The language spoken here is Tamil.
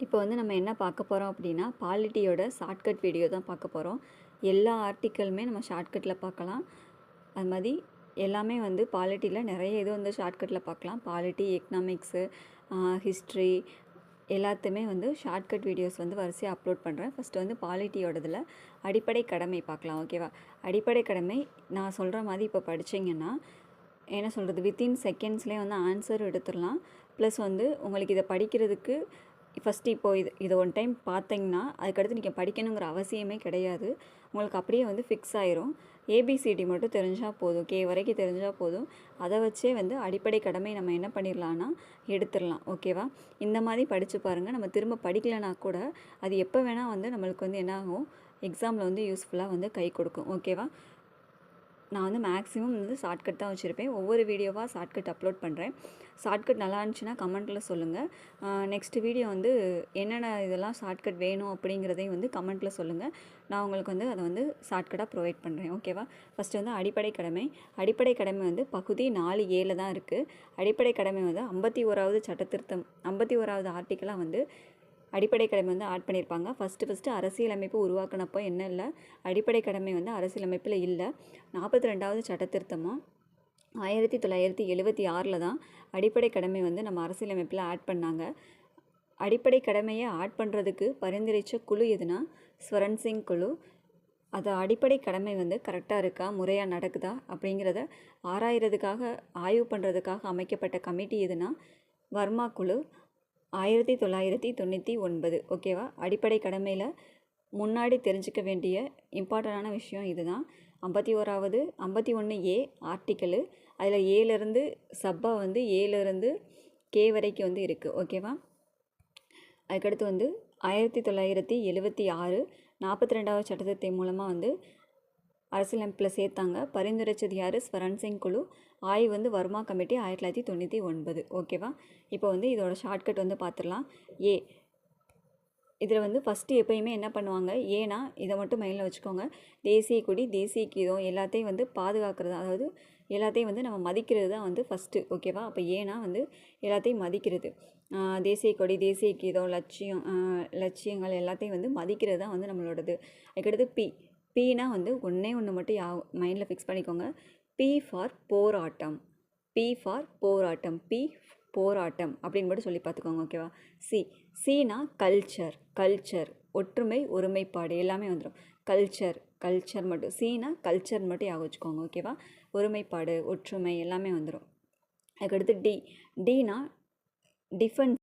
இப்போ வந்து நம்ம என்ன பார்க்க போகிறோம் அப்படின்னா பாலிட்டியோட ஷார்ட்கட் வீடியோ தான் பார்க்க போகிறோம். எல்லா ஆர்டிக்கலுமே நம்ம ஷார்ட்கட்டில் பார்க்கலாம். அது மாதிரி எல்லாமே வந்து பாலிட்டியில் நிறைய இது வந்து ஷார்ட்கட்டில் பார்க்கலாம். பாலிட்டி, எக்கனாமிக்ஸு, ஹிஸ்ட்ரி எல்லாத்தையுமே வந்து ஷார்ட்கட் வீடியோஸ் வந்து வரிசையாக அப்லோட் பண்ணுறேன். ஃபஸ்ட்டு வந்து பாலிட்டியோடதில் அடிப்படை கடமை பார்க்கலாம். ஓகேவா? அடிப்படை கடமை நான் சொல்கிற மாதிரி இப்போ படித்தீங்கன்னா என்ன சொல்கிறது, வித்தின் செகண்ட்ஸ்லேயே வந்து ஆன்சர் எடுத்துடலாம். ப்ளஸ் வந்து உங்களுக்கு இதை படிக்கிறதுக்கு ஃபஸ்ட்டு இப்போது இதை ஒன் டைம் பார்த்தீங்கன்னா அதுக்கடுத்து நீங்கள் படிக்கணுங்கிற அவசியமே கிடையாது. உங்களுக்கு அப்படியே வந்து ஃபிக்ஸ் ஆயிரும். ஏபிசிடி மட்டும் தெரிஞ்சால் போதும், கே வரைக்கும் தெரிஞ்சால் போதும். அதை வச்சே வந்து அடிப்படை கடமை நம்ம என்ன பண்ணிடலான்னா எடுத்துடலாம். ஓகேவா? இந்த மாதிரி படித்து பாருங்கள். நம்ம திரும்ப படிக்கலைன்னா கூட அது எப்போ வேணால் வந்து நம்மளுக்கு வந்து என்ன ஆகும், எக்ஸாமில் வந்து யூஸ்ஃபுல்லாக வந்து கை கொடுக்கும். ஓகேவா? நான் வந்து மேக்ஸிமம் வந்து ஷார்ட்கட் தான் வச்சுருப்பேன். ஒவ்வொரு வீடியோவாக ஷார்ட்கட் அப்லோட் பண்ணுறேன். ஷார்ட்கட் நல்லா இருந்துச்சுன்னா கமெண்ட்டில் சொல்லுங்கள். நெக்ஸ்ட் வீடியோ வந்து என்னென்ன இதெல்லாம் ஷார்ட்கட் வேணும் அப்படிங்கிறதையும் வந்து கமெண்ட்டில் சொல்லுங்கள். நான் உங்களுக்கு வந்து அதை வந்து ஷார்ட்கட்டாக ப்ரொவைட் பண்ணுறேன். ஓகேவா? ஃபஸ்ட்டு வந்து அடிப்படை கடமை. அடிப்படை கடமை வந்து பகுதி 4A தான் இருக்குது. அடிப்படை கடமை வந்து 51வது சட்டத்திருத்தம் 51வது ஆர்டிக்கலாக வந்து அடிப்படை கடமை வந்து ஆட் பண்ணியிருப்பாங்க. ஃபஸ்ட்டு அரசியலமைப்பு உருவாக்கினப்போ என்ன இல்லை, அடிப்படை கடமை வந்து அரசியலமைப்பில் இல்லை. 42வது சட்டத்திருத்தமாக 1976 தான் அடிப்படை கடமை வந்து நம்ம அரசியலமைப்பில் ஆட் பண்ணாங்க. அடிப்படை கடமையை ஆட் பண்ணுறதுக்கு பரிந்துரைச்ச குழு எதுனா ஸ்வரன் சிங் குழு. அது அடிப்படை கடமை வந்து கரெக்டாக இருக்கா, முறையாக நடக்குதா அப்படிங்கிறத ஆராயிறதுக்காக, ஆய்வு பண்ணுறதுக்காக அமைக்கப்பட்ட கமிட்டி எதுனா வர்மா குழு. 1999. ஓகேவா? அடிப்படை கடமையில் முன்னாடி தெரிஞ்சிக்க வேண்டிய இம்பார்ட்டண்டான விஷயம் இதுதான். 51A article. அதில் ஏலேருந்து சப்பாக வந்து ஏலேருந்து கே வரைக்கும் வந்து இருக்குது. ஓகேவா? அதுக்கடுத்து வந்து 1976 42வது சட்டத்திருத்தம் மூலமாக வந்து அரசியலமைப்பில் சேர்த்தாங்க. பரிந்துரைச்சது யார்? ஸ்வரன் சிங் குழு. ஆய்வு வந்து வர்மா கமிட்டி 1999. ஓகேவா? இப்போ வந்து இதோட ஷார்ட்கட் வந்து பார்த்துடலாம். ஏ இதில் வந்து ஃபஸ்ட்டு எப்போயுமே என்ன பண்ணுவாங்க, ஏன்னா இதை மட்டும் மைண்டில் வச்சுக்கோங்க. தேசிய கொடி, தேசிய கீதம் எல்லாத்தையும் வந்து பாதுகாக்கிறது, அதாவது எல்லாத்தையும் வந்து நம்ம மதிக்கிறது தான் வந்து ஃபஸ்ட்டு. ஓகேவா? அப்போ ஏன்னா வந்து எல்லாத்தையும் மதிக்கிறது, தேசிய கொடி, தேசிய கீதம், லட்சியங்கள் எல்லாத்தையும் வந்து மதிக்கிறது தான் வந்து நம்மளோடது. அதுக்கடுத்து பீனா வந்து ஒன்று மட்டும் மைண்டில் ஃபிக்ஸ் பண்ணிக்கோங்க. பி ஃபார் போராட்டம். போராட்டம் அப்படின்னு மட்டும் சொல்லி பார்த்துக்கோங்க. ஓகேவா? சீனா கல்ச்சர் ஒற்றுமை, ஒருமைப்பாடு எல்லாமே வந்துடும். கல்ச்சர் மட்டும், சீனா கல்ச்சர் மட்டும் ஞாபகம் வச்சுக்கோங்க. ஓகேவா? ஒருமைப்பாடு, ஒற்றுமை எல்லாமே வந்துடும். அதுக்கடுத்து டீனா டிஃபென்ஸ்.